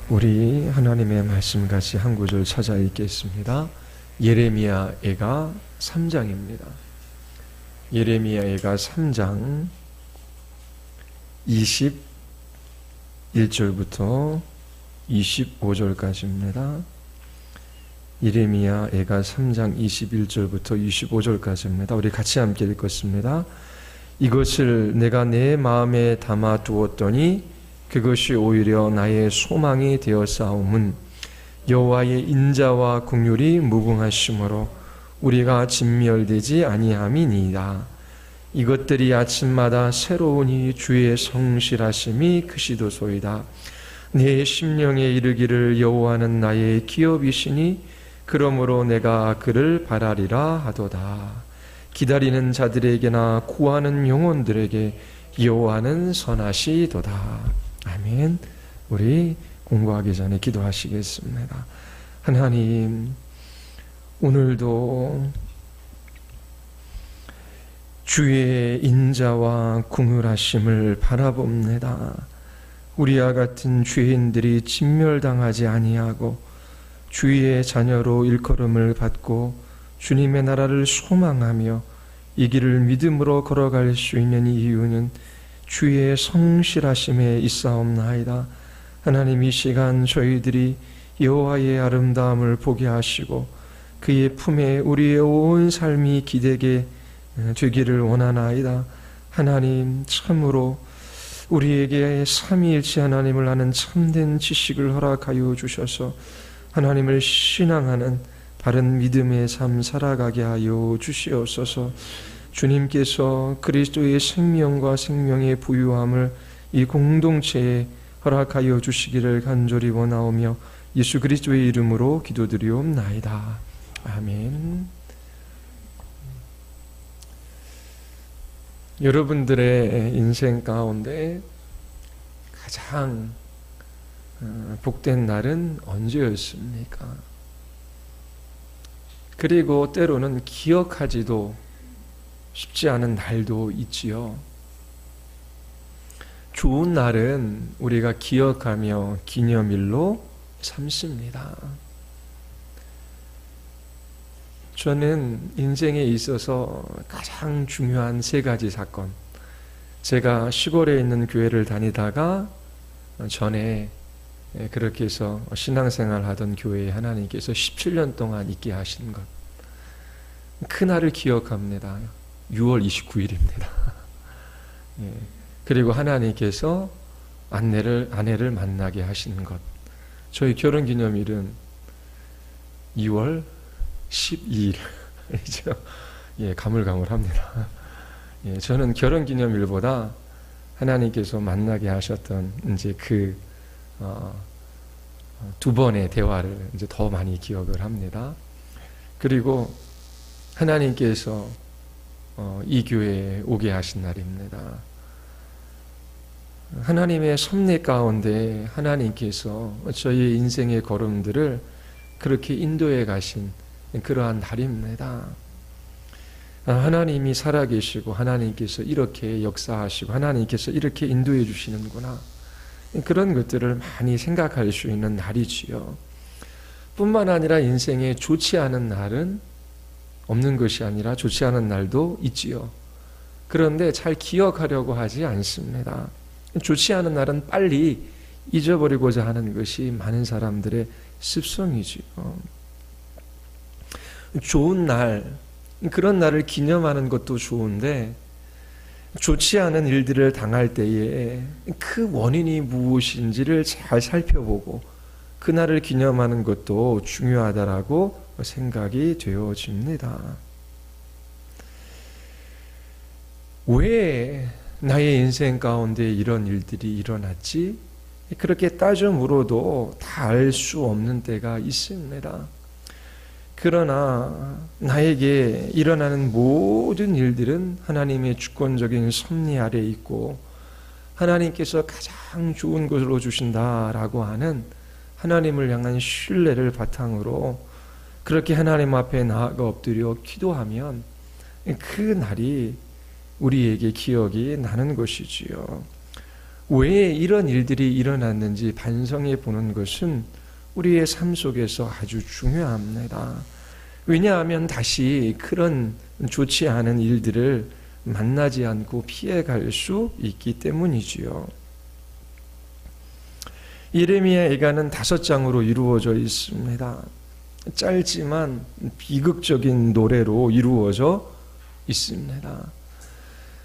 우리 하나님의 말씀 같이 한 구절 찾아 읽겠습니다. 예레미야애가 3장입니다. 예레미야애가 3장 21절부터 25절까지입니다. 예레미야애가 3장 21절부터 25절까지입니다. 우리 같이 함께 읽겠습니다. 이것을 내가 내 마음에 담아 두었더니 그것이 오히려 나의 소망이 되었사옴은 여호와의 인자와 긍휼이 무궁하심으로 우리가 진멸되지 아니함이니이다. 이것들이 아침마다 새로우니 주의 성실하심이 크시도소이다. 내 심령에 이르기를 여호와는 나의 기업이시니 그러므로 내가 그를 바라리라 하도다. 기다리는 자들에게나 구하는 영혼들에게 여호와는 선하시도다. 아멘. 우리 공부하기 전에 기도하시겠습니다. 하나님, 오늘도 주의 인자와 긍휼하심을 바라봅니다. 우리와 같은 죄인들이 진멸당하지 아니하고 주의 자녀로 일컬음을 받고 주님의 나라를 소망하며 이 길을 믿음으로 걸어갈 수 있는 이유는 주의 성실하심에 있사옵나이다. 하나님, 이 시간 저희들이 여호와의 아름다움을 보게 하시고 그의 품에 우리의 온 삶이 기대게 되기를 원하나이다. 하나님, 참으로 우리에게 삼위일체 하나님을 아는 참된 지식을 허락하여 주셔서 하나님을 신앙하는 바른 믿음의 삶 살아가게 하여 주시옵소서. 주님께서 그리스도의 생명과 생명의 부유함을 이 공동체에 허락하여 주시기를 간절히 원하오며 예수 그리스도의 이름으로 기도드리옵나이다. 아멘. 여러분들의 인생 가운데 가장 복된 날은 언제였습니까? 그리고 때로는 기억하지도 쉽지 않은 날도 있지요. 좋은 날은 우리가 기억하며 기념일로 삼습니다. 저는 인생에 있어서 가장 중요한 3가지 사건, 제가 시골에 있는 교회를 다니다가 전에 그렇게 해서 신앙생활 하던 교회에 하나님께서 17년 동안 있게 하신 것, 그날을 기억합니다. 6월 29일입니다. 그리고 하나님께서 아내를 만나게 하시는 것. 저희 결혼기념일은 2월 12일이죠. 가물가물합니다. 저는 결혼기념일보다 하나님께서 만나게 하셨던 이제 그 두 번의 대화를 이제 더 많이 기억을 합니다. 그리고 하나님께서 이 교회에 오게 하신 날입니다. 하나님의 섭리 가운데 하나님께서 저희의 인생의 걸음들을 그렇게 인도해 가신 그러한 날입니다. 하나님이 살아계시고 하나님께서 이렇게 역사하시고 하나님께서 이렇게 인도해 주시는구나, 그런 것들을 많이 생각할 수 있는 날이지요. 뿐만 아니라 인생에 좋지 않은 날은 없는 것이 아니라 좋지 않은 날도 있지요. 그런데 잘 기억하려고 하지 않습니다. 좋지 않은 날은 빨리 잊어버리고자 하는 것이 많은 사람들의 습성이지요. 좋은 날, 그런 날을 기념하는 것도 좋은데 좋지 않은 일들을 당할 때에 그 원인이 무엇인지를 잘 살펴보고 그날을 기념하는 것도 중요하다라고 생각이 되어집니다. 왜 나의 인생 가운데 이런 일들이 일어났지? 그렇게 따져 물어도 다 알 수 없는 때가 있습니다. 그러나 나에게 일어나는 모든 일들은 하나님의 주권적인 섭리 아래 있고 하나님께서 가장 좋은 것으로 주신다라고 하는 하나님을 향한 신뢰를 바탕으로 그렇게 하나님 앞에 나아가 엎드려 기도하면 그 날이 우리에게 기억이 나는 것이지요. 왜 이런 일들이 일어났는지 반성해 보는 것은 우리의 삶 속에서 아주 중요합니다. 왜냐하면 다시 그런 좋지 않은 일들을 만나지 않고 피해갈 수 있기 때문이지요. 예레미야 애가는 5장으로 이루어져 있습니다. 짧지만 비극적인 노래로 이루어져 있습니다.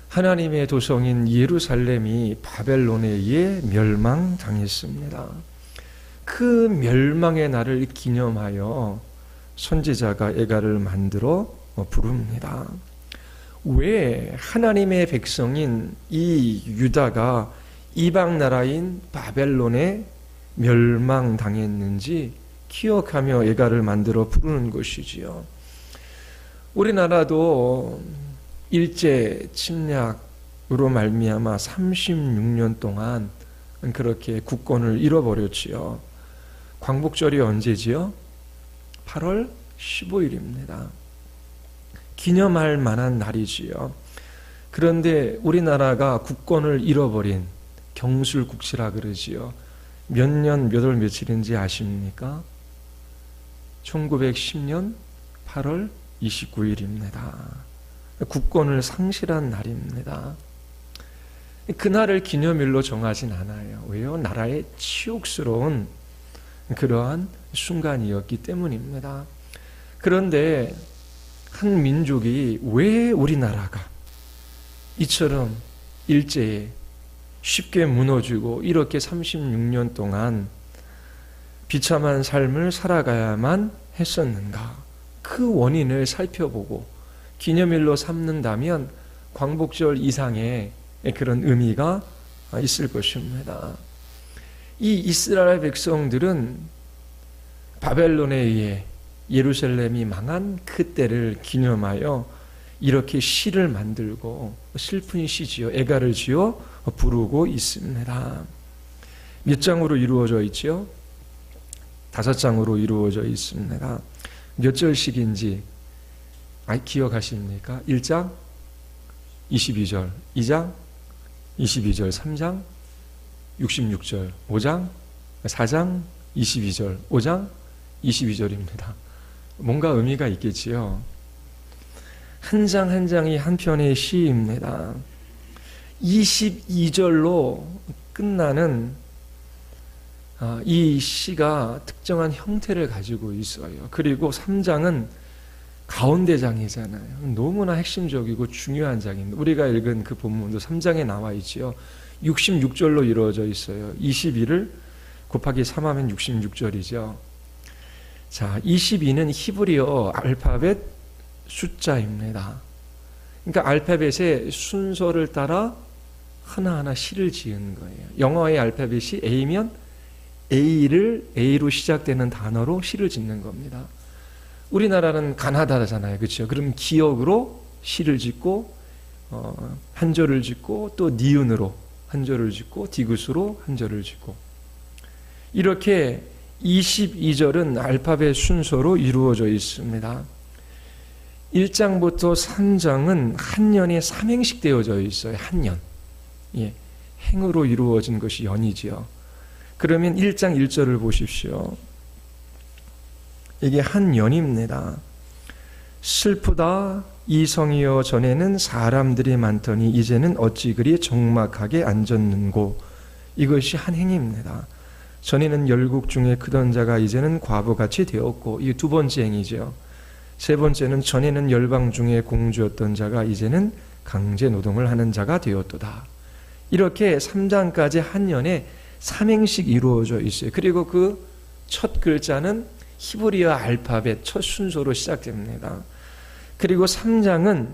하나님의 도성인 예루살렘이 바벨론에 의해 멸망당했습니다. 그 멸망의 날을 기념하여 선지자가 애가를 만들어 부릅니다. 왜 하나님의 백성인 이 유다가 이방 나라인 바벨론에 멸망당했는지 기억하며 애가를 만들어 부르는 것이지요. 우리나라도 일제 침략으로 말미암아 36년 동안 그렇게 국권을 잃어버렸지요. 광복절이 언제지요? 8월 15일입니다. 기념할 만한 날이지요. 그런데 우리나라가 국권을 잃어버린 경술국시라 그러지요. 몇 년 몇 월 며칠인지 아십니까? 1910년 8월 29일입니다. 국권을 상실한 날입니다. 그날을 기념일로 정하진 않아요. 왜요? 나라의 치욕스러운 그러한 순간이었기 때문입니다. 그런데 한 민족이 왜 우리나라가 이처럼 일제에 쉽게 무너지고 이렇게 36년 동안 비참한 삶을 살아가야만 했었는가? 그 원인을 살펴보고 기념일로 삼는다면 광복절 이상의 그런 의미가 있을 것입니다. 이 이스라엘 백성들은 바벨론에 의해 예루살렘이 망한 그때를 기념하여 이렇게 시를 만들고 슬픈 시지요. 애가를 지어 부르고 있습니다. 몇 장으로 이루어져 있죠? 5장으로 이루어져 있습니다. 몇 절씩인지 기억하십니까? 1장 22절, 2장 22절, 3장 66절, 5장 4장 22절, 5장 22절입니다. 뭔가 의미가 있겠지요. 한 장 한 장이 한 편의 시입니다. 22절로 끝나는 이 시가 특정한 형태를 가지고 있어요. 그리고 3장은 가운데 장이잖아요. 너무나 핵심적이고 중요한 장입니다. 우리가 읽은 그 본문도 3장에 나와 있지요. 66절로 이루어져 있어요. 22를 곱하기 3하면 66절이죠. 자, 22는 히브리어 알파벳 숫자입니다. 그러니까 알파벳의 순서를 따라 하나하나 시를 지은 거예요. 영어의 알파벳이 A면 A로 시작되는 단어로 시를 짓는 겁니다. 우리나라는 가나다잖아요. 그렇죠? 그럼 기역으로 시를 짓고 한 절을 짓고 또 니은으로 한 절을 짓고 디귿으로 한 절을 짓고 이렇게 22절은 알파벳 순서로 이루어져 있습니다. 1장부터 3장은 한 년에 3행씩 되어져 있어요. 한 년. 예, 행으로 이루어진 것이 연이지요. 그러면 1장 1절을 보십시오. 이게 한 연입니다. 슬프다 이성이여 전에는 사람들이 많더니 이제는 어찌 그리 적막하게 앉았는고. 이것이 한 행입니다. 전에는 열국 중에 크던 자가 이제는 과부같이 되었고, 이게 두 번째 행이죠. 세 번째는 전에는 열방 중에 공주였던 자가 이제는 강제 노동을 하는 자가 되었도다. 이렇게 3장까지 한 년에 3행씩 이루어져 있어요. 그리고 그 첫 글자는 히브리어 알파벳 첫 순서로 시작됩니다. 그리고 3장은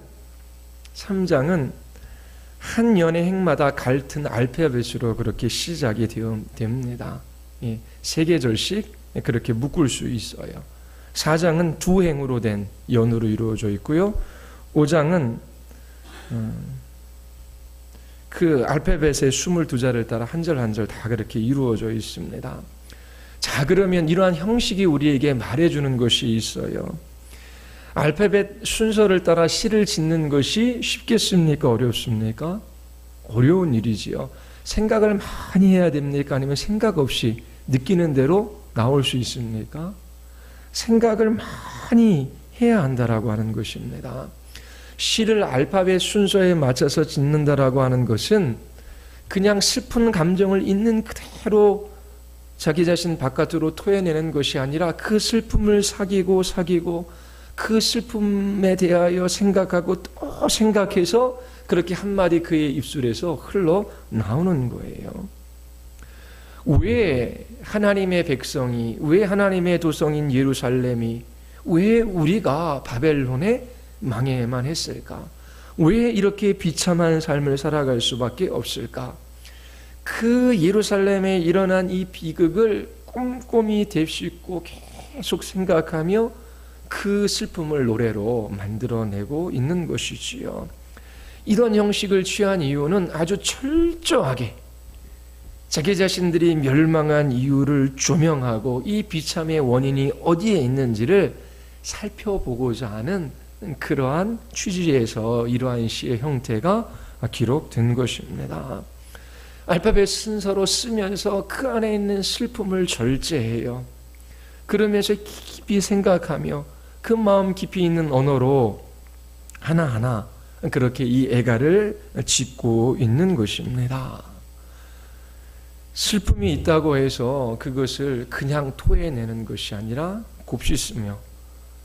한 년의 행마다 같은 알파벳으로 그렇게 시작이 됩니다. 예, 3계절씩 그렇게 묶을 수 있어요. 4장은 두 행으로 된 연으로 이루어져 있고요. 5장은 그 알파벳의 22자를 따라 한 절 한 절 다 그렇게 이루어져 있습니다. 자, 그러면 이러한 형식이 우리에게 말해주는 것이 있어요. 알파벳 순서를 따라 시를 짓는 것이 쉽겠습니까? 어렵습니까? 어려운 일이지요. 생각을 많이 해야 됩니까? 아니면 생각 없이 느끼는 대로 나올 수 있습니까? 생각을 많이 해야 한다라고 하는 것입니다. 시를 알파벳 순서에 맞춰서 짓는다라고 하는 것은 그냥 슬픈 감정을 있는 그대로 자기 자신 바깥으로 토해내는 것이 아니라 그 슬픔을 사귀고 그 슬픔에 대하여 생각하고 또 생각해서 그렇게 한마디 그의 입술에서 흘러나오는 거예요. 왜 하나님의 백성이, 왜 하나님의 도성인 예루살렘이, 왜 우리가 바벨론에 망해야만 했을까? 왜 이렇게 비참한 삶을 살아갈 수밖에 없을까? 그 예루살렘에 일어난 이 비극을 꼼꼼히 되짚고 계속 생각하며 그 슬픔을 노래로 만들어내고 있는 것이지요. 이런 형식을 취한 이유는 아주 철저하게 자기 자신들이 멸망한 이유를 조명하고 이 비참의 원인이 어디에 있는지를 살펴보고자 하는 그러한 취지에서 이러한 시의 형태가 기록된 것입니다. 알파벳 순서로 쓰면서 그 안에 있는 슬픔을 절제해요. 그러면서 깊이 생각하며 그 마음 깊이 있는 언어로 하나하나 그렇게 이 애가를 짓고 있는 것입니다. 슬픔이 있다고 해서 그것을 그냥 토해내는 것이 아니라 곱씹으며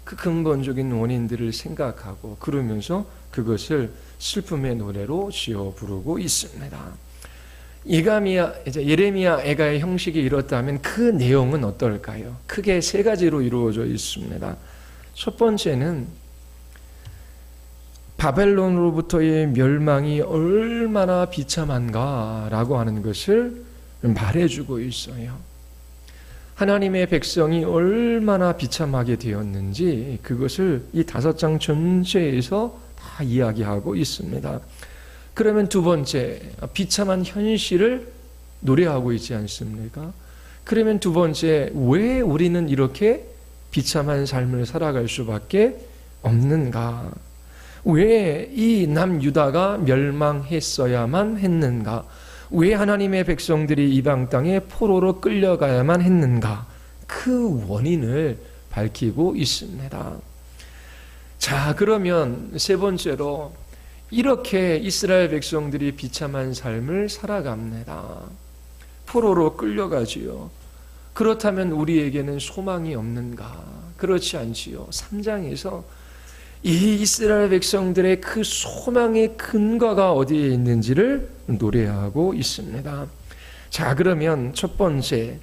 그 근본적인 원인들을 생각하고 그러면서 그것을 슬픔의 노래로 지어 부르고 있습니다. 예레미야 애가의 형식이 이렇다면 그 내용은 어떨까요? 크게 세 가지로 이루어져 있습니다. 첫 번째는 바벨론으로부터의 멸망이 얼마나 비참한가라고 하는 것을 말해주고 있어요. 하나님의 백성이 얼마나 비참하게 되었는지 그것을 이 5장 전체에서 다 이야기하고 있습니다. 그러면 두 번째, 비참한 현실을 노래하고 있지 않습니까? 그러면 두 번째, 왜 우리는 이렇게 비참한 삶을 살아갈 수밖에 없는가? 왜 이 남유다가 멸망했어야만 했는가? 왜 하나님의 백성들이 이방 땅에 포로로 끌려가야만 했는가? 그 원인을 밝히고 있습니다. 자, 그러면 세 번째로 이렇게 이스라엘 백성들이 비참한 삶을 살아갑니다. 포로로 끌려가지요. 그렇다면 우리에게는 소망이 없는가? 그렇지 않지요. 3장에서 이 이스라엘 백성들의 그 소망의 근거가 어디에 있는지를 노래하고 있습니다. 자, 그러면 첫 번째,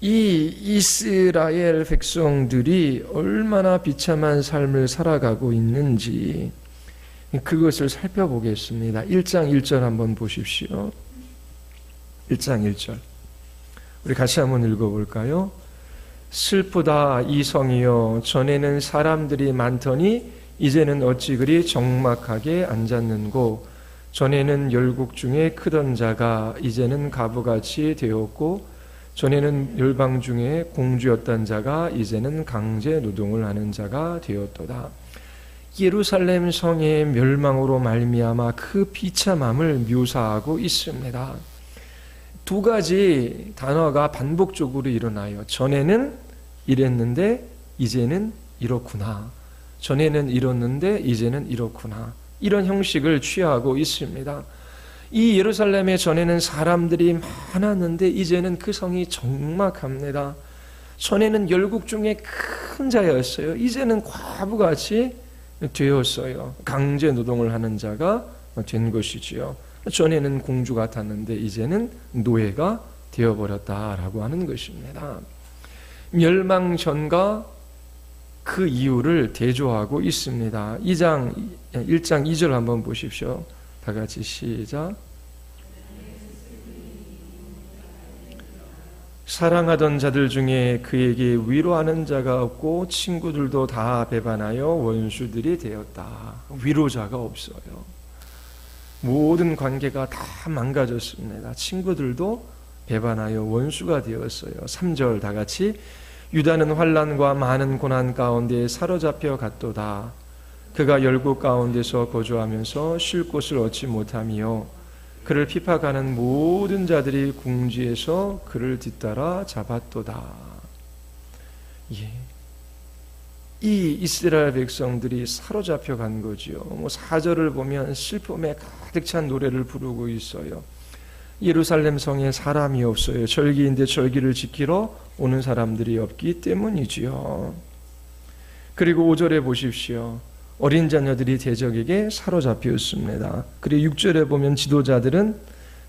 이 이스라엘 백성들이 얼마나 비참한 삶을 살아가고 있는지 그것을 살펴보겠습니다. 1장 1절 한번 보십시오. 1장 1절 우리 같이 한번 읽어볼까요? 슬프다 이 성이여, 전에는 사람들이 많더니 이제는 어찌 그리 적막하게 앉았는고, 전에는 열국 중에 크던 자가 이제는 가부같이 되었고, 전에는 열방 중에 공주였던 자가 이제는 강제 노동을 하는 자가 되었도다. 예루살렘 성의 멸망으로 말미암아 그 비참함을 묘사하고 있습니다. 두 가지 단어가 반복적으로 일어나요. 전에는 이랬는데 이제는 이렇구나. 전에는 이렇는데 이제는 이렇구나. 이런 형식을 취하고 있습니다. 이 예루살렘에 전에는 사람들이 많았는데 이제는 그 성이 적막합니다. 전에는 열국 중에 큰 자였어요. 이제는 과부같이 되었어요. 강제 노동을 하는 자가 된 것이지요. 전에는 공주 같았는데 이제는 노예가 되어버렸다라고 하는 것입니다. 멸망 전과 그 이유를 대조하고 있습니다. 1장 2절 한번 보십시오. 다 같이 시작. 사랑하던 자들 중에 그에게 위로하는 자가 없고 친구들도 다 배반하여 원수들이 되었다. 위로자가 없어요. 모든 관계가 다 망가졌습니다. 친구들도 배반하여 원수가 되었어요. 3절 다 같이 유다는 환난과 많은 고난 가운데 사로잡혀 갔도다. 그가 열국 가운데서 거주하면서 쉴 곳을 얻지 못하며 그를 핍박하는 모든 자들이 궁지에서 그를 뒤따라 잡았도다. 예. 이 이스라엘 백성들이 사로잡혀 간 거지요. 4절을 보면 슬픔에 가득 찬 노래를 부르고 있어요. 예루살렘 성에 사람이 없어요. 절기인데 절기를 지키러 오는 사람들이 없기 때문이지요. 그리고 5절에 보십시오. 어린 자녀들이 대적에게 사로잡혔습니다. 그리고 6절에 보면 지도자들은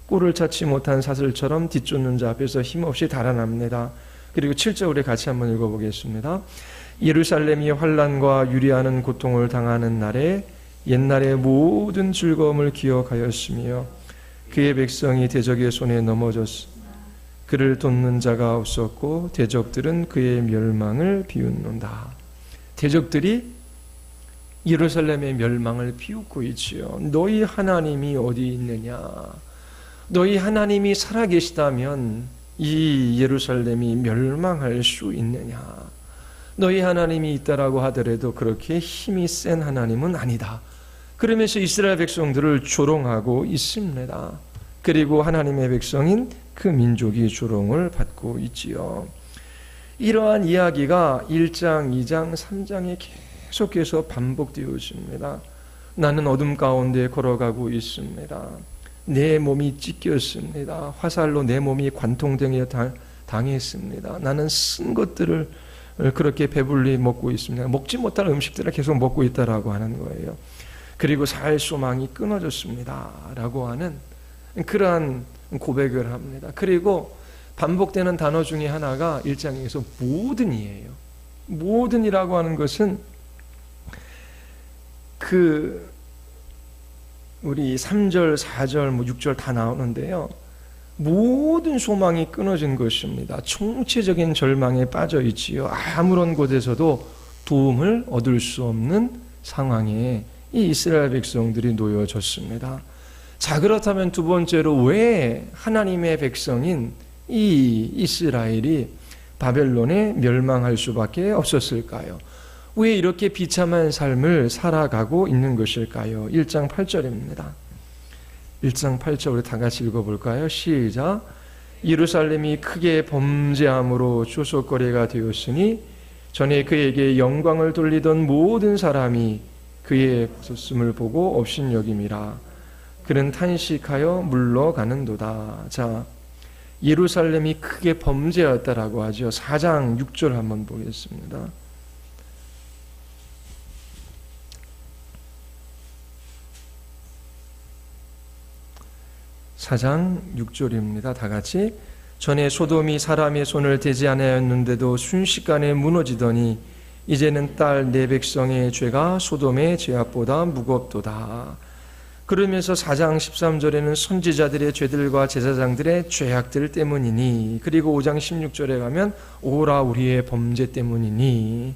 꼴을 찾지 못한 사슬처럼 뒤쫓는 자 앞에서 힘없이 달아납니다. 그리고 7절 우리 같이 한번 읽어보겠습니다. 예루살렘이 환난과 유리하는 고통을 당하는 날에 옛날의 모든 즐거움을 기억하였으며 그의 백성이 대적의 손에 넘어졌으며 그를 돕는 자가 없었고 대적들은 그의 멸망을 비웃는다. 대적들이 예루살렘의 멸망을 비웃고 있지요. 너희 하나님이 어디 있느냐? 너희 하나님이 살아계시다면 이 예루살렘이 멸망할 수 있느냐? 너희 하나님이 있다라고 하더라도 그렇게 힘이 센 하나님은 아니다. 그러면서 이스라엘 백성들을 조롱하고 있습니다. 그리고 하나님의 백성인 그 민족이 조롱을 받고 있지요. 이러한 이야기가 1장, 2장, 3장에 계속해서 반복되어 있습니다. 나는 어둠 가운데 걸어가고 있습니다. 내 몸이 찢겼습니다. 화살로 내 몸이 관통되게 당했습니다. 나는 쓴 것들을 그렇게 배불리 먹고 있습니다. 먹지 못할 음식들을 계속 먹고 있다라고 하는 거예요. 그리고 살 소망이 끊어졌습니다. 라고 하는 그러한 고백을 합니다. 그리고 반복되는 단어 중에 하나가 1장에서 모든이에요. 모든이라고 하는 것은 우리 3절, 4절, 6절 다 나오는데요. 모든 소망이 끊어진 것입니다. 총체적인 절망에 빠져 있지요. 아무런 곳에서도 도움을 얻을 수 없는 상황에 이 이스라엘 백성들이 놓여졌습니다. 자, 그렇다면 두 번째로 왜 하나님의 백성인 이 이스라엘이 바벨론에 멸망할 수밖에 없었을까요? 왜 이렇게 비참한 삶을 살아가고 있는 것일까요? 1장 8절입니다. 1장 8절 우리 다 같이 읽어볼까요? 시작. 예루살렘이 크게 범죄함으로 조속거리가 되었으니 전에 그에게 영광을 돌리던 모든 사람이 그의 벗었음을 보고 업신여김이라. 그는 탄식하여 물러가는도다. 자, 예루살렘이 크게 범죄였다라고 하죠. 4장 6절 한번 보겠습니다. 4장 6절입니다. 다 같이. 전에 소돔이 사람의 손을 대지 아니하였는데도 순식간에 무너지더니 이제는 딸 내 백성의 죄가 소돔의 죄악보다 무겁도다. 그러면서 4장 13절에는 선지자들의 죄들과 제사장들의 죄악들 때문이니, 그리고 5장 16절에 가면 오라 우리의 범죄 때문이니.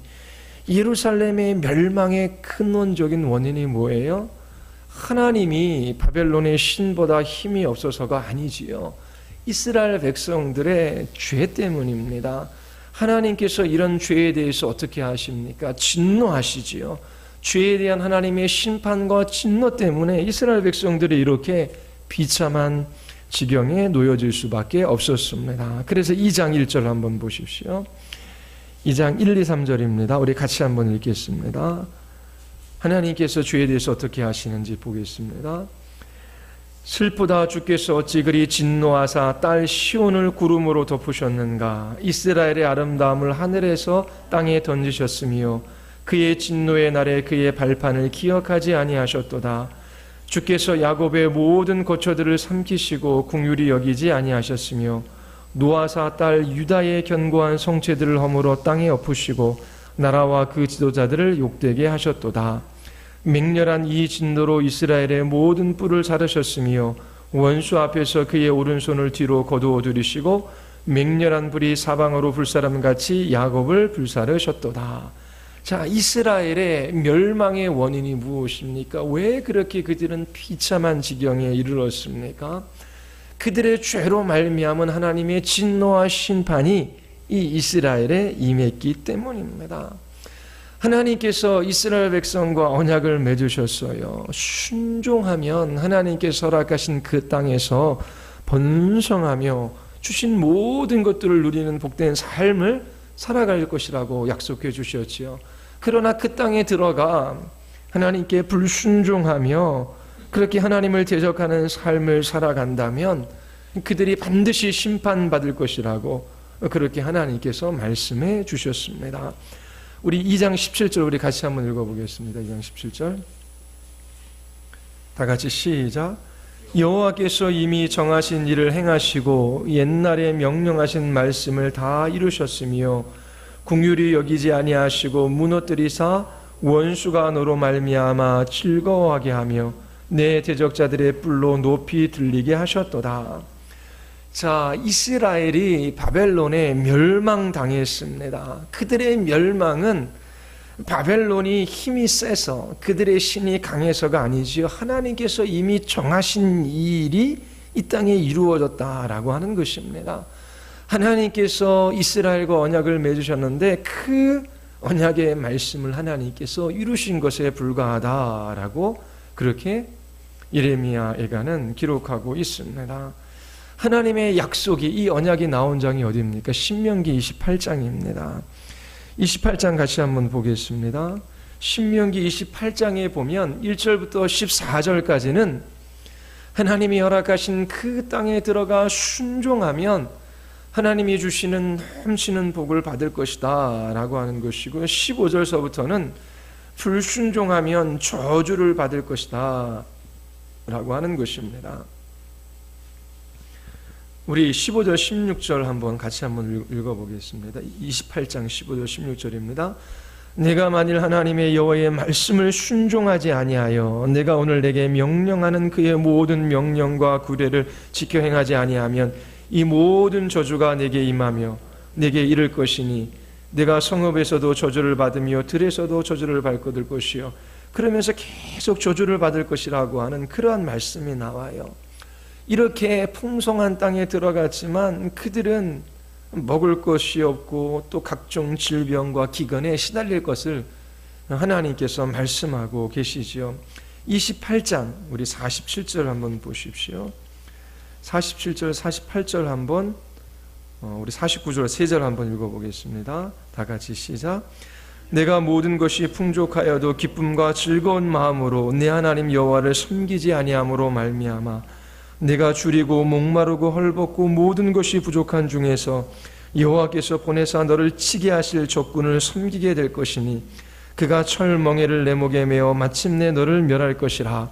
예루살렘의 멸망의 근원적인 원인이 뭐예요? 하나님이 바벨론의 신보다 힘이 없어서가 아니지요. 이스라엘 백성들의 죄 때문입니다. 하나님께서 이런 죄에 대해서 어떻게 하십니까? 진노하시지요. 죄에 대한 하나님의 심판과 진노 때문에 이스라엘 백성들이 이렇게 비참한 지경에 놓여질 수밖에 없었습니다. 그래서 2장 1절 한번 보십시오. 2장 1, 2, 3절입니다. 우리 같이 한번 읽겠습니다. 하나님께서 죄에 대해서 어떻게 하시는지 보겠습니다. 슬프다 주께서 어찌 그리 진노하사 딸 시온을 구름으로 덮으셨는가. 이스라엘의 아름다움을 하늘에서 땅에 던지셨으며 그의 진노의 날에 그의 발판을 기억하지 아니하셨도다. 주께서 야곱의 모든 거처들을 삼키시고 긍휼히 여기지 아니하셨으며 노아사 딸 유다의 견고한 성체들을 허물어 땅에 엎으시고 나라와 그 지도자들을 욕되게 하셨도다. 맹렬한 이 진노로 이스라엘의 모든 뿔을 자르셨으며 원수 앞에서 그의 오른손을 뒤로 거두어 들이시고 맹렬한 불이 사방으로 불사람같이 야곱을 불사르셨도다. 자, 이스라엘의 멸망의 원인이 무엇입니까? 왜 그렇게 그들은 비참한 지경에 이르렀습니까? 그들의 죄로 말미암은 하나님의 진노와 심판이 이 이스라엘에 임했기 때문입니다. 하나님께서 이스라엘 백성과 언약을 맺으셨어요. 순종하면 하나님께서 허락하신 그 땅에서 번성하며 주신 모든 것들을 누리는 복된 삶을 살아갈 것이라고 약속해 주셨지요. 그러나 그 땅에 들어가 하나님께 불순종하며 그렇게 하나님을 대적하는 삶을 살아간다면 그들이 반드시 심판받을 것이라고 그렇게 하나님께서 말씀해 주셨습니다. 우리 2장 17절 우리 같이 한번 읽어보겠습니다. 2장 17절 다 같이 시작. 여호와께서 이미 정하신 일을 행하시고 옛날에 명령하신 말씀을 다 이루셨으며 긍휼히 여기지 아니하시고 무너뜨리사 원수가 너로 말미암아 즐거워하게 하며 내 대적자들의 뿔로 높이 들리게 하셨도다. 자, 이스라엘이 바벨론에 멸망당했습니다. 그들의 멸망은 바벨론이 힘이 세서 그들의 신이 강해서가 아니지요. 하나님께서 이미 정하신 일이 이 땅에 이루어졌다라고 하는 것입니다. 하나님께서 이스라엘과 언약을 맺으셨는데 그 언약의 말씀을 하나님께서 이루신 것에 불과하다라고 그렇게 예레미야 애가는 기록하고 있습니다. 하나님의 약속이, 이 언약이 나온 장이 어디입니까? 신명기 28장입니다. 28장 같이 한번 보겠습니다. 신명기 28장에 보면 1절부터 14절까지는 하나님이 허락하신 그 땅에 들어가 순종하면 하나님이 주시는 넘치는 복을 받을 것이다 라고 하는 것이고요. 15절서부터는 불순종하면 저주를 받을 것이다 라고 하는 것입니다. 우리 15절 16절 한번 같이 한번 읽어보겠습니다. 28장 15절 16절입니다. 내가 만일 하나님의 여호와의 말씀을 순종하지 아니하여 내가 오늘 내게 명령하는 그의 모든 명령과 규례를 지켜 행하지 아니하면 이 모든 저주가 내게 임하며 내게 이를 것이니 내가 성읍에서도 저주를 받으며 들에서도 저주를 받을 것이요. 그러면서 계속 저주를 받을 것이라고 하는 그러한 말씀이 나와요. 이렇게 풍성한 땅에 들어갔지만 그들은 먹을 것이 없고 또 각종 질병과 기근에 시달릴 것을 하나님께서 말씀하고 계시지요. 28장 우리 47절 한번 보십시오. 47절 48절 한번 우리 49절 3절 한번 읽어보겠습니다. 다 같이 시작. 내가 모든 것이 풍족하여도 기쁨과 즐거운 마음으로 내 하나님 여호와를 섬기지 아니함으로 말미암아 내가 줄이고 목마르고 헐벗고 모든 것이 부족한 중에서 여호와께서 보내사 너를 치게 하실 적군을 섬기게 될 것이니 그가 철멍에를 내 목에 메어 마침내 너를 멸할 것이라.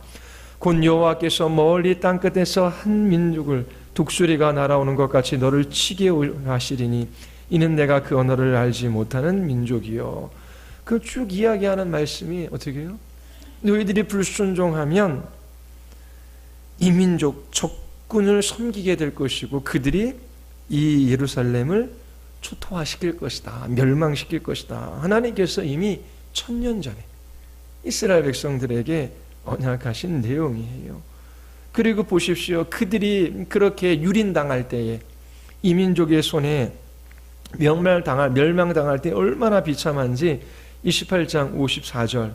곧 여호와께서 멀리 땅끝에서 한 민족을 독수리가 날아오는 것 같이 너를 치게 하시리니 이는 내가 그 언어를 알지 못하는 민족이요. 그 쭉 이야기하는 말씀이 어떻게 해요? 너희들이 불순종하면 이 민족 적군을 섬기게 될 것이고 그들이 이 예루살렘을 초토화시킬 것이다. 멸망시킬 것이다. 하나님께서 이미 1000년 전에 이스라엘 백성들에게 언약하신 내용이에요. 그리고 보십시오. 그들이 그렇게 유린당할 때에 이 민족의 손에 멸망당할 때 얼마나 비참한지 28장 54절서부터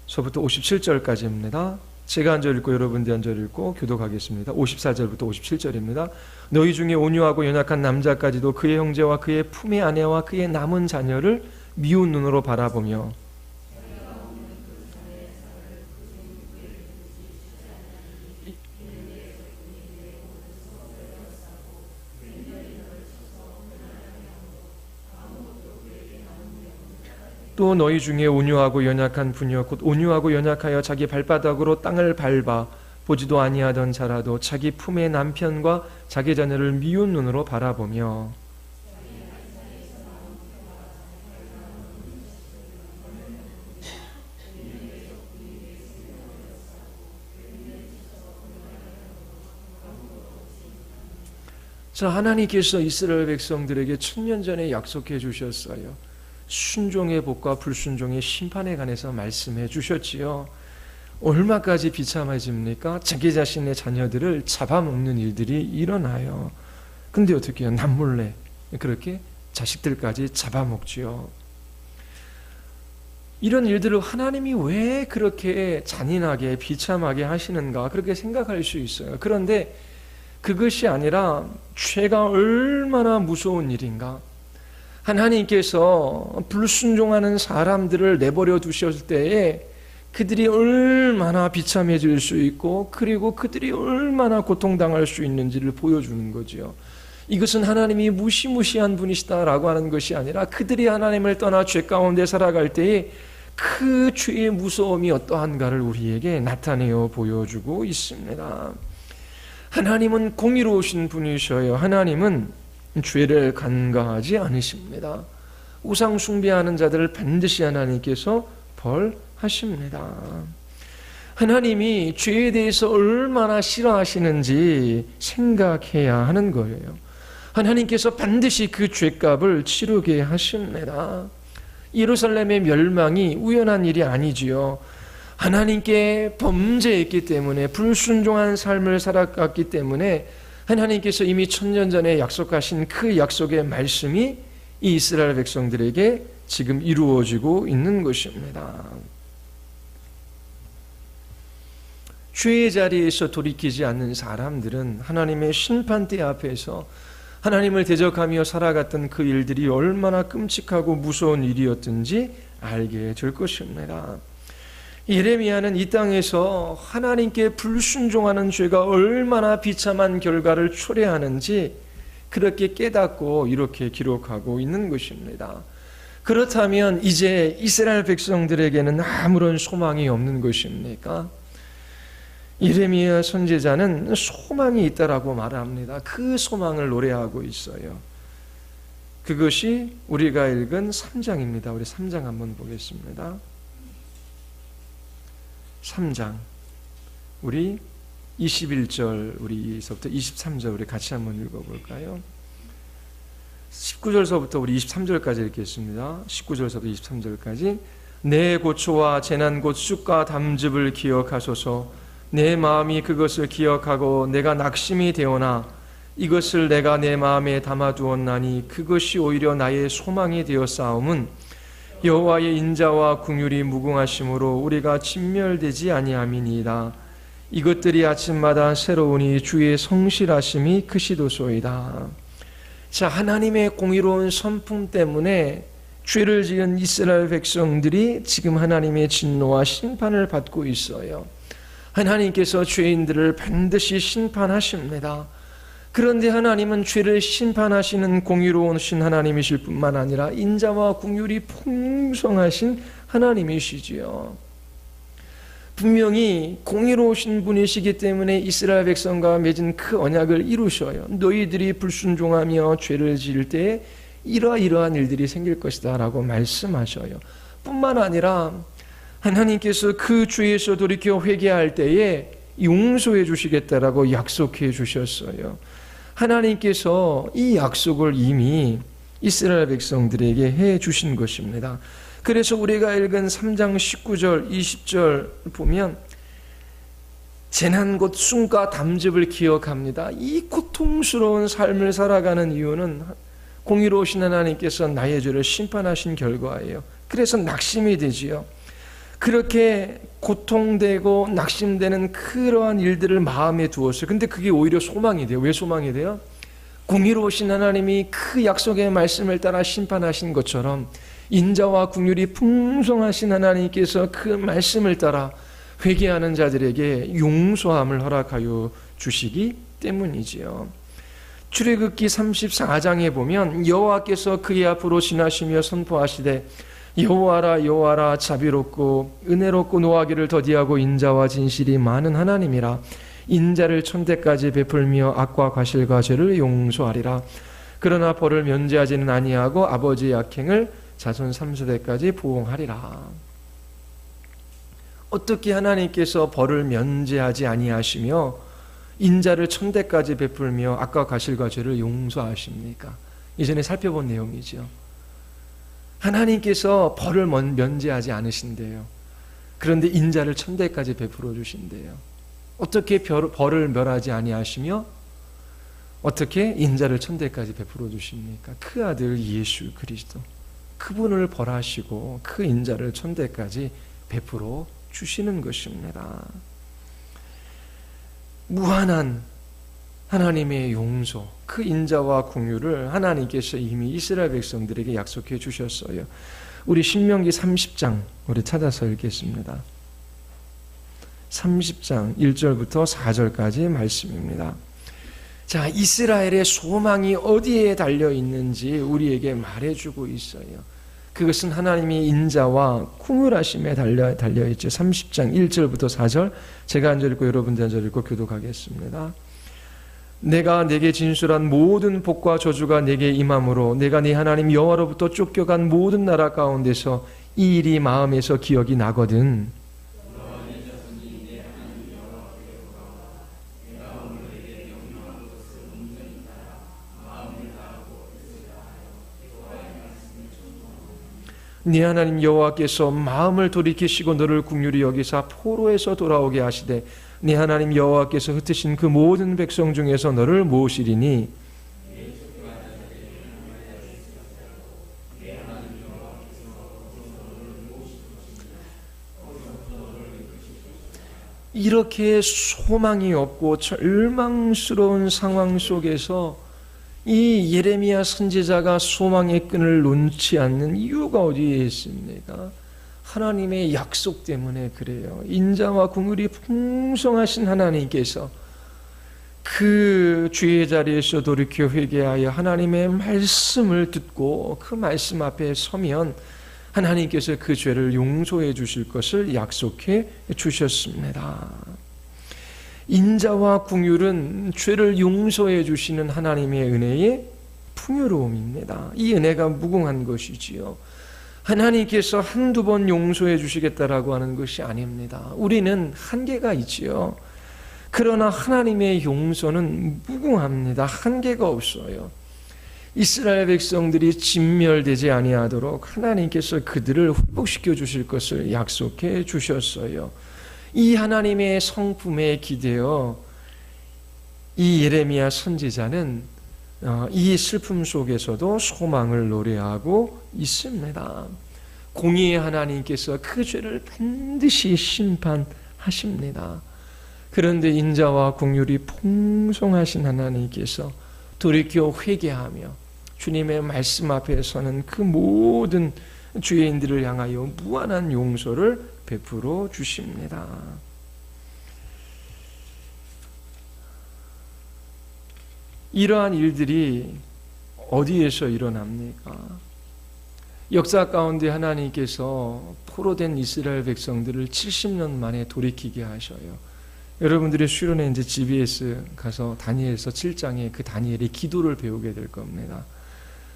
57절까지입니다. 제가 한 절 읽고 여러분들 한 절 읽고 교독하겠습니다. 54절부터 57절입니다. 너희 중에 온유하고 연약한 남자까지도 그의 형제와 그의 품의 아내와 그의 남은 자녀를 미운 눈으로 바라보며 또 너희 중에 온유하고 연약한 분이여 곧 온유하고 연약하여 자기 발바닥으로 땅을 밟아 보지도 아니하던 자라도 자기 품의 남편과 자기 자녀를 미운 눈으로 바라보며 자, 하나님께서 이스라엘 백성들에게 1000년 전에 약속해 주셨어요. 순종의 복과 불순종의 심판에 관해서 말씀해 주셨지요. 얼마까지 비참해집니까? 자기 자신의 자녀들을 잡아먹는 일들이 일어나요. 근데 어떻게 해요? 남몰래 그렇게 자식들까지 잡아먹지요. 이런 일들을 하나님이 왜 그렇게 잔인하게 비참하게 하시는가 그렇게 생각할 수 있어요. 그런데 그것이 아니라 죄가 얼마나 무서운 일인가. 하나님께서 불순종하는 사람들을 내버려 두셨을 때에 그들이 얼마나 비참해질 수 있고 그리고 그들이 얼마나 고통당할 수 있는지를 보여주는 거죠. 이것은 하나님이 무시무시한 분이시다라고 하는 것이 아니라 그들이 하나님을 떠나 죄 가운데 살아갈 때에 그 죄의 무서움이 어떠한가를 우리에게 나타내어 보여주고 있습니다. 하나님은 공의로우신 분이셔요. 하나님은 죄를 간과하지 않으십니다. 우상 숭배하는 자들을 반드시 하나님께서 벌하십니다. 하나님이 죄에 대해서 얼마나 싫어하시는지 생각해야 하는 거예요. 하나님께서 반드시 그 죄값을 치르게 하십니다. 예루살렘의 멸망이 우연한 일이 아니지요. 하나님께 범죄했기 때문에 불순종한 삶을 살아갔기 때문에 하나님께서 이미 천년 전에 약속하신 그 약속의 말씀이 이 이스라엘 백성들에게 지금 이루어지고 있는 것입니다. 죄의 자리에서 돌이키지 않는 사람들은 하나님의 심판대 앞에서 하나님을 대적하며 살아갔던 그 일들이 얼마나 끔찍하고 무서운 일이었든지 알게 될 것입니다. 예레미야는 이 땅에서 하나님께 불순종하는 죄가 얼마나 비참한 결과를 초래하는지 그렇게 깨닫고 이렇게 기록하고 있는 것입니다. 그렇다면 이제 이스라엘 백성들에게는 아무런 소망이 없는 것입니까? 예레미야 선지자는 소망이 있다라고 말합니다. 그 소망을 노래하고 있어요. 그것이 우리가 읽은 3장입니다. 우리 3장 한번 보겠습니다. 3장 우리 21절 우리서부터 23절 우리 같이 한번 읽어볼까요? 19절서부터 우리 23절까지 읽겠습니다. 19절서부터 23절까지 내 고초와 재난 곧 쑥과 담즙을 기억하소서. 내 마음이 그것을 기억하고 내가 낙심이 되오나 이것을 내가 내 마음에 담아두었나니 그것이 오히려 나의 소망이 되었사옴은 여호와의 인자와 긍휼이 무궁하심으로 우리가 진멸되지 아니함이니이다. 이것들이 아침마다 새로우니 주의 성실하심이 크시도소이다. 자, 하나님의 공의로운 선품 때문에 죄를 지은 이스라엘 백성들이 지금 하나님의 진노와 심판을 받고 있어요. 하나님께서 죄인들을 반드시 심판하십니다. 그런데 하나님은 죄를 심판하시는 공의로우신 하나님이실 뿐만 아니라 인자와 긍휼이 풍성하신 하나님이시지요. 분명히 공의로우신 분이시기 때문에 이스라엘 백성과 맺은 그 언약을 이루셔요. 너희들이 불순종하며 죄를 지을 때에 이러이러한 일들이 생길 것이다 라고 말씀하셔요. 뿐만 아니라 하나님께서 그 죄에서 돌이켜 회개할 때에 용서해 주시겠다라고 약속해 주셨어요. 하나님께서 이 약속을 이미 이스라엘 백성들에게 해 주신 것입니다. 그래서 우리가 읽은 3장 19절 20절 보면 재난 곧 쑥과 담즙을 기억합니다. 이 고통스러운 삶을 살아가는 이유는 공의로우신 하나님께서 나의 죄를 심판하신 결과예요. 그래서 낙심이 되지요. 그렇게 고통되고 낙심되는 그러한 일들을 마음에 두었어요. 근데 그게 오히려 소망이 돼요. 왜 소망이 돼요? 공의로우신 하나님이 그 약속의 말씀을 따라 심판하신 것처럼 인자와 긍휼이 풍성하신 하나님께서 그 말씀을 따라 회개하는 자들에게 용서함을 허락하여 주시기 때문이지요. 출애굽기 34장에 보면 여호와께서 그의 앞으로 지나시며 선포하시되 여호와라 여호와라 자비롭고 은혜롭고 노하기를 더디하고 인자와 진실이 많은 하나님이라. 인자를 천대까지 베풀며 악과 과실과 죄를 용서하리라. 그러나 벌을 면제하지는 아니하고 아버지의 악행을 자손 3세대까지 보응하리라. 어떻게 하나님께서 벌을 면제하지 아니하시며 인자를 천대까지 베풀며 악과 과실과 죄를 용서하십니까? 이전에 살펴본 내용이죠. 하나님께서 벌을 면제하지 않으신대요. 그런데 인자를 천대까지 베풀어 주신대요. 어떻게 벌을 멸하지 아니하시며 어떻게 인자를 천대까지 베풀어 주십니까? 그 아들 예수 그리스도, 그분을 벌하시고 그 인자를 천대까지 베풀어 주시는 것입니다. 무한한 하나님의 용서, 그 인자와 긍휼을 하나님께서 이미 이스라엘 백성들에게 약속해 주셨어요. 우리 신명기 30장 우리 찾아서 읽겠습니다. 30장 1절부터 4절까지 말씀입니다. 자, 이스라엘의 소망이 어디에 달려 있는지 우리에게 말해주고 있어요. 그것은 하나님의 인자와 긍휼하심에 달려있죠. 30장 1절부터 4절, 제가 한 절 읽고 여러분들 한 절 읽고 교독하겠습니다. 내가 내게 진술한 모든 복과 저주가 내게 임함으로 내가 네 하나님 여호와로부터 쫓겨간 모든 나라 가운데서 이 일이 마음에서 기억이 나거든. 네 하나님 여호와께서 마음을 돌이키시고 너를 긍휼히 여기사 포로에서 돌아오게 하시되 네 하나님 여호와께서 흩으신 그 모든 백성 중에서 너를 모으시리니 이렇게 소망이 없고 절망스러운 상황 속에서 이 예레미야 선지자가 소망의 끈을 놓지 않는 이유가 어디에 있습니까? 하나님의 약속 때문에 그래요. 인자와 긍휼이 풍성하신 하나님께서 그 주의 자리에서 돌이켜 회개하여 하나님의 말씀을 듣고 그 말씀 앞에 서면 하나님께서 그 죄를 용서해 주실 것을 약속해 주셨습니다. 인자와 긍휼은 죄를 용서해 주시는 하나님의 은혜의 풍요로움입니다. 이 은혜가 무궁한 것이지요. 하나님께서 한두 번 용서해 주시겠다라고 하는 것이 아닙니다. 우리는 한계가 있지요. 그러나 하나님의 용서는 무궁합니다. 한계가 없어요. 이스라엘 백성들이 진멸되지 아니하도록 하나님께서 그들을 회복시켜 주실 것을 약속해 주셨어요. 이 하나님의 성품에 기대어 이 예레미야 선지자는 이 슬픔 속에서도 소망을 노래하고 있습니다. 공의의 하나님께서 그 죄를 반드시 심판하십니다. 그런데 인자와 긍휼이 풍성하신 하나님께서 돌이켜 회개하며 주님의 말씀 앞에 서는 그 모든 죄인들을 향하여 무한한 용서를 베풀어 주십니다. 이러한 일들이 어디에서 일어납니까? 역사 가운데 하나님께서 포로된 이스라엘 백성들을 70년 만에 돌이키게 하셔요. 여러분들의 수련회 이제 GBS 가서 다니엘서 7장에 그 다니엘의 기도를 배우게 될 겁니다.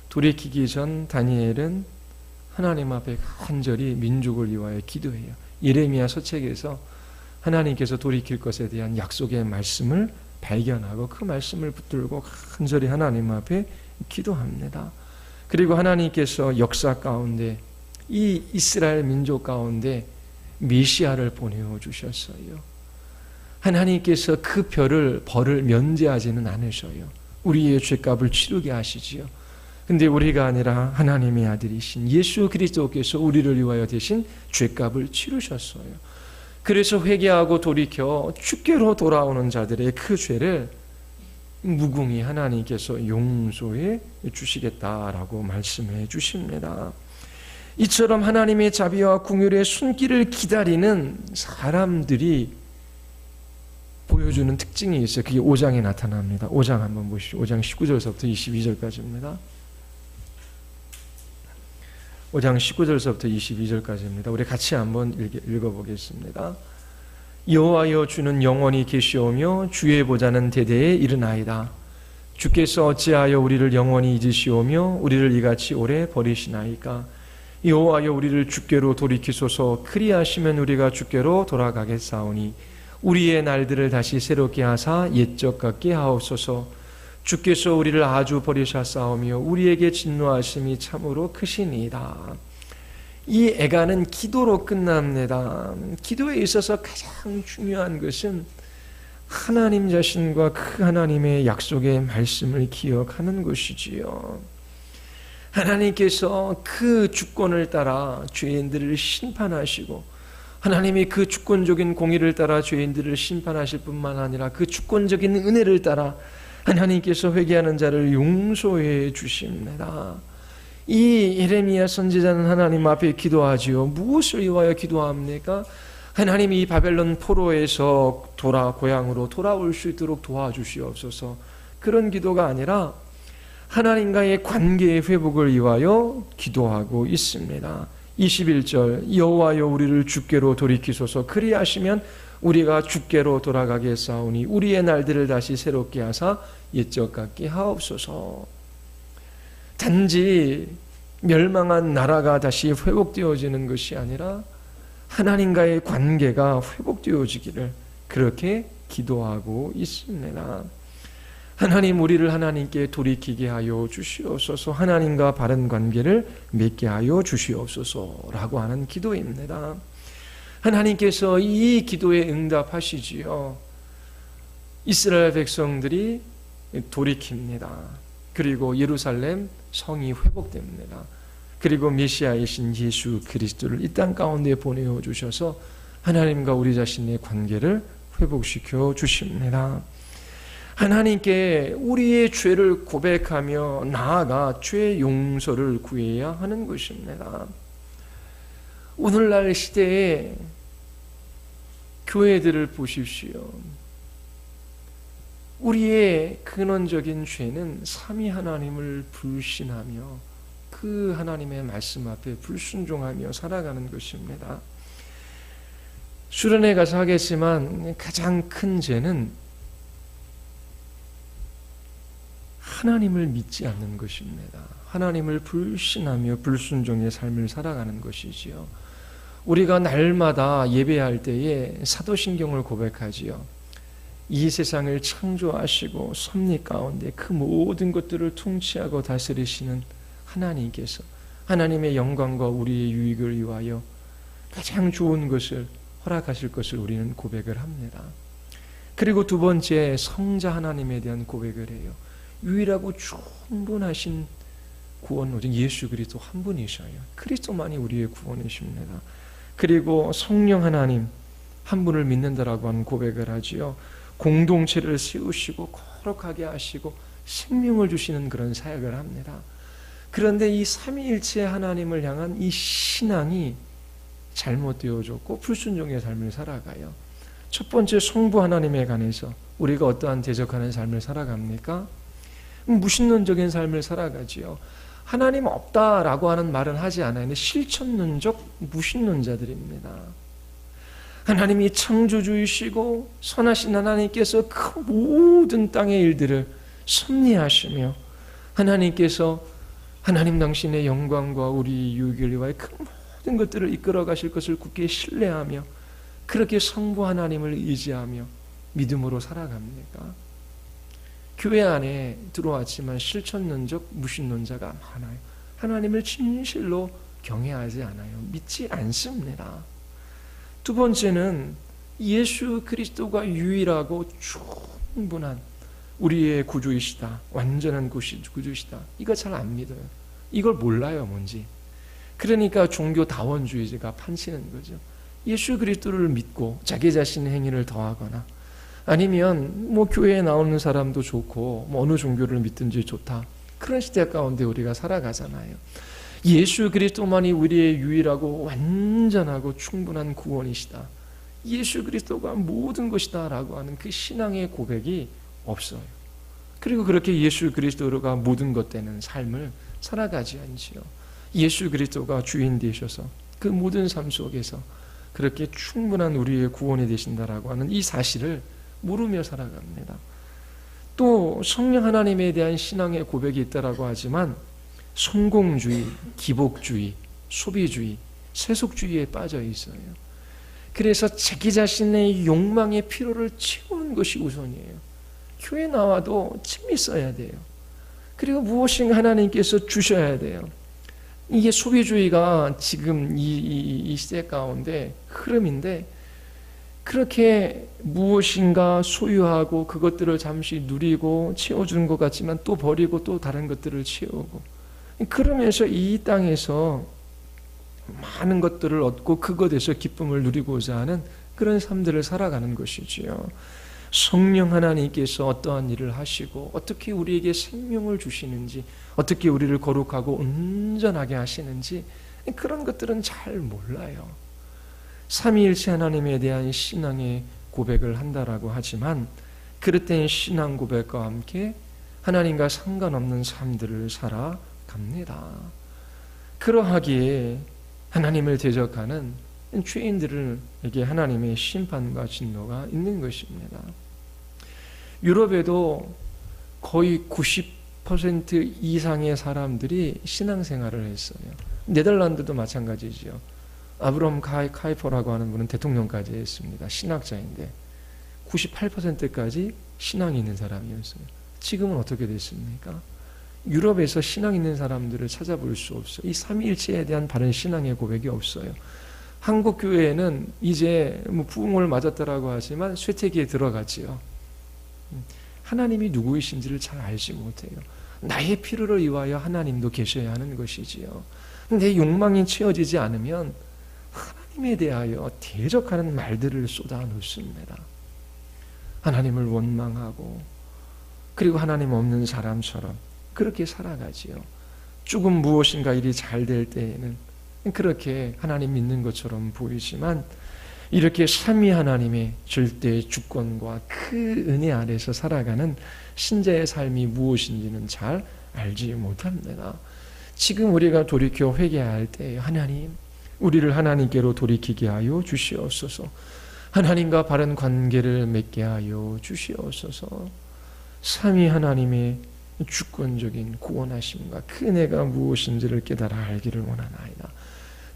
돌이키기 전 다니엘은 하나님 앞에 간절히 민족을 위하여 기도해요. 예레미야 서책에서 하나님께서 돌이킬 것에 대한 약속의 말씀을 발견하고 그 말씀을 붙들고 간절히 하나님 앞에 기도합니다. 그리고 하나님께서 역사 가운데 이 이스라엘 민족 가운데 메시아를 보내어 주셨어요. 하나님께서 그 벌을 면제하지는 않으셔요. 우리의 죄값을 치르게 하시지요. 근데 우리가 아니라 하나님의 아들이신 예수 그리스도께서 우리를 위하여 대신 죄값을 치르셨어요. 그래서 회개하고 돌이켜 주께로 돌아오는 자들의 그 죄를 무궁히 하나님께서 용서해 주시겠다라고 말씀해 주십니다. 이처럼 하나님의 자비와 긍휼의 손길을 기다리는 사람들이 보여주는 특징이 있어요. 그게 5장에 나타납니다. 5장 한번 보시죠. 5장 19절서부터 22절까지입니다. 5장 19절서부터 22절까지입니다. 우리 같이 한번 읽어보겠습니다. 여호와여 주는 영원히 계시오며 주의 보좌는 대대에 이르나이다. 주께서 어찌하여 우리를 영원히 잊으시오며 우리를 이같이 오래 버리시나이까. 여호와여 우리를 주께로 돌이키소서. 그리하시면 우리가 주께로 돌아가겠사오니 우리의 날들을 다시 새롭게 하사 옛적 같게 하옵소서. 주께서 우리를 아주 버리셨사오며 우리에게 진노하심이 참으로 크시니이다. 이 애가는 기도로 끝납니다. 기도에 있어서 가장 중요한 것은 하나님 자신과 그 하나님의 약속의 말씀을 기억하는 것이지요. 하나님께서 그 주권을 따라 죄인들을 심판하시고, 하나님이 그 주권적인 공의를 따라 죄인들을 심판하실 뿐만 아니라 그 주권적인 은혜를 따라 하나님께서 회개하는 자를 용서해 주십니다. 이 예레미야 선지자는 하나님 앞에 기도하지요. 무엇을 위하여 기도합니까? 하나님이 이 바벨론 포로에서 고향으로 돌아올 수 있도록 도와주시옵소서. 그런 기도가 아니라 하나님과의 관계의 회복을 위하여 기도하고 있습니다. 21절, 여호와여 우리를 주께로 돌이키소서. 그리하시면 우리가 주께로 돌아가겠사오니 우리의 날들을 다시 새롭게 하사 옛적 같게 하옵소서. 단지 멸망한 나라가 다시 회복되어지는 것이 아니라 하나님과의 관계가 회복되어지기를 그렇게 기도하고 있습니다. 하나님, 우리를 하나님께 돌이키게 하여 주시옵소서. 하나님과 바른 관계를 맺게 하여 주시옵소서라고 하는 기도입니다. 하나님께서 이 기도에 응답하시지요. 이스라엘 백성들이 돌이킵니다. 그리고 예루살렘 성이 회복됩니다. 그리고 메시아이신 예수 그리스도를 이 땅 가운데 보내어 주셔서 하나님과 우리 자신의 관계를 회복시켜 주십니다. 하나님께 우리의 죄를 고백하며 나아가 죄 용서를 구해야 하는 것입니다. 오늘날 시대에 교회들을 보십시오. 우리의 근원적인 죄는 삼위 하나님을 불신하며 그 하나님의 말씀 앞에 불순종하며 살아가는 것입니다. 수련회 가서 하겠지만 가장 큰 죄는 하나님을 믿지 않는 것입니다. 하나님을 불신하며 불순종의 삶을 살아가는 것이지요. 우리가 날마다 예배할 때에 사도신경을 고백하지요. 이 세상을 창조하시고 섭리 가운데 그 모든 것들을 통치하고 다스리시는 하나님께서 하나님의 영광과 우리의 유익을 위하여 가장 좋은 것을 허락하실 것을 우리는 고백을 합니다. 그리고 두 번째, 성자 하나님에 대한 고백을 해요. 유일하고 충분하신 구원 오직 예수 그리스도 한 분이셔요. 그리스도만이 우리의 구원이십니다. 그리고 성령 하나님 한 분을 믿는다라고 하는 고백을 하지요. 공동체를 세우시고 거룩하게 하시고 생명을 주시는 그런 사역을 합니다. 그런데 이 삼위일체 하나님을 향한 이 신앙이 잘못되어졌고 불순종의 삶을 살아가요. 첫 번째, 성부 하나님에 관해서 우리가 어떠한 대적하는 삶을 살아갑니까? 무신론적인 삶을 살아가지요. 하나님 없다라고 하는 말은 하지 않아요. 실천론적 무신론자들입니다. 하나님이 창조주이시고 선하신 하나님께서 그 모든 땅의 일들을 섭리하시며 하나님께서 하나님 당신의 영광과 우리 유익을 위하여 그 모든 것들을 이끌어 가실 것을 굳게 신뢰하며 그렇게 성부 하나님을 의지하며 믿음으로 살아갑니까? 교회 안에 들어왔지만 실천론적 무신론자가 많아요. 하나님을 진실로 경외하지 않아요. 믿지 않습니다. 두 번째는 예수 그리스도가 유일하고 충분한 우리의 구주이시다. 완전한 구주이시다. 이거 잘 안 믿어요. 이걸 몰라요, 뭔지. 그러니까 종교다원주의가 판치는 거죠. 예수 그리스도를 믿고 자기 자신의 행위를 더하거나 아니면 교회에 나오는 사람도 좋고 어느 종교를 믿든지 좋다. 그런 시대 가운데 우리가 살아가잖아요. 예수 그리스도만이 우리의 유일하고 완전하고 충분한 구원이시다. 예수 그리스도가 모든 것이다 라고 하는 그 신앙의 고백이 없어요. 그리고 그렇게 예수 그리스도가 모든 것 되는 삶을 살아가지 않지요. 예수 그리스도가 주인 되셔서 그 모든 삶 속에서 그렇게 충분한 우리의 구원이 되신다라고 하는 이 사실을 모르며 살아갑니다. 또 성령 하나님에 대한 신앙의 고백이 있다라고 하지만 성공주의, 기복주의, 소비주의, 세속주의에 빠져 있어요. 그래서 자기 자신의 욕망의 필요를 채우는 것이 우선이에요. 교회 나와도 침 있어야 돼요. 그리고 무엇인가 하나님께서 주셔야 돼요. 이게 소비주의가 지금 이 시대 가운데 흐름인데 그렇게 무엇인가 소유하고 그것들을 잠시 누리고 채워주는 것 같지만 또 버리고 또 다른 것들을 채우고 그러면서 이 땅에서 많은 것들을 얻고 그것에서 기쁨을 누리고자 하는 그런 삶들을 살아가는 것이지요. 성령 하나님께서 어떠한 일을 하시고 어떻게 우리에게 생명을 주시는지, 어떻게 우리를 거룩하고 온전하게 하시는지 그런 것들은 잘 몰라요. 삼위일체 하나님에 대한 신앙의 고백을 한다라고 하지만 그릇된 신앙 고백과 함께 하나님과 상관없는 삶들을 살아갑니다. 그러하기에 하나님을 대적하는 죄인들에게 하나님의 심판과 진노가 있는 것입니다. 유럽에도 거의 90% 이상의 사람들이 신앙생활을 했어요. 네덜란드도 마찬가지죠. 아브람 카이퍼라고 하는 분은 대통령까지 했습니다. 신학자인데 98%까지 신앙이 있는 사람이었어요. 지금은 어떻게 됐습니까? 유럽에서 신앙 있는 사람들을 찾아볼 수 없어요. 이 삼위일체에 대한 바른 신앙의 고백이 없어요. 한국 교회에는 이제 부흥을 맞았다라고 하지만 쇠퇴기에 들어갔지요. 하나님이 누구이신지를 잘 알지 못해요. 나의 필요를 위하여 하나님도 계셔야 하는 것이지요. 내 욕망이 채워지지 않으면 하나님에 대하여 대적하는 말들을 쏟아놓습니다. 하나님을 원망하고 그리고 하나님 없는 사람처럼 그렇게 살아가지요. 조금 무엇인가 일이 잘 될 때에는 그렇게 하나님 믿는 것처럼 보이지만 이렇게 삼위 하나님의 절대 주권과 그 은혜 아래서 살아가는 신자의 삶이 무엇인지는 잘 알지 못합니다. 지금 우리가 돌이켜 회개할 때 하나님, 우리를 하나님께로 돌이키게 하여 주시옵소서. 하나님과 바른 관계를 맺게 하여 주시옵소서. 삼위 하나님의 주권적인 구원하심과 그 은혜가 무엇인지를 깨달아 알기를 원하나이다.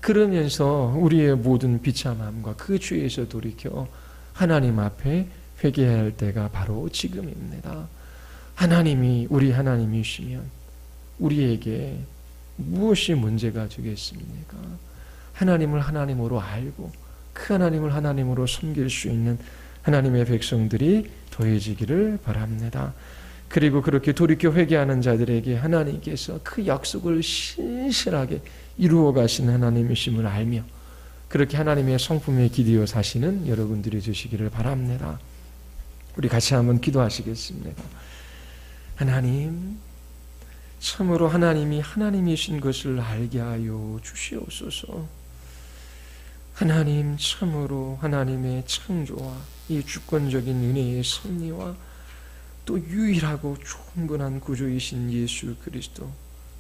그러면서 우리의 모든 비참함과 그 죄에서 돌이켜 하나님 앞에 회개해야 할 때가 바로 지금입니다. 하나님이 우리 하나님이시면 우리에게 무엇이 문제가 되겠습니까? 하나님을 하나님으로 알고 그 하나님을 하나님으로 섬길 수 있는 하나님의 백성들이 더해지기를 바랍니다. 그리고 그렇게 돌이켜 회개하는 자들에게 하나님께서 그 약속을 신실하게 이루어 가시는 하나님이심을 알며 그렇게 하나님의 성품에 기대어 사시는 여러분들이 되시기를 바랍니다. 우리 같이 한번 기도하시겠습니다. 하나님, 참으로 하나님이 하나님이신 것을 알게 하여 주시옵소서. 하나님, 참으로 하나님의 창조와 이 주권적인 은혜의 섭리와 또 유일하고 충분한 구주이신 예수 그리스도,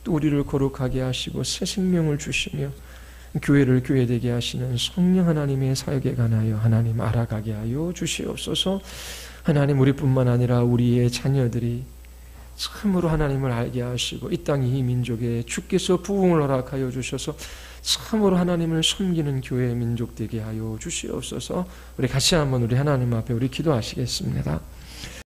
또 우리를 거룩하게 하시고 새 생명을 주시며 교회를 교회되게 하시는 성령 하나님의 사역에 관하여 하나님 알아가게 하여 주시옵소서. 하나님, 우리뿐만 아니라 우리의 자녀들이 참으로 하나님을 알게 하시고 이 땅 이 민족에 주께서 부흥을 허락하여 주셔서 참으로 하나님을 섬기는 교회의 민족 되게 하여 주시옵소서. 우리 같이 한번 우리 하나님 앞에 우리 기도하시겠습니다.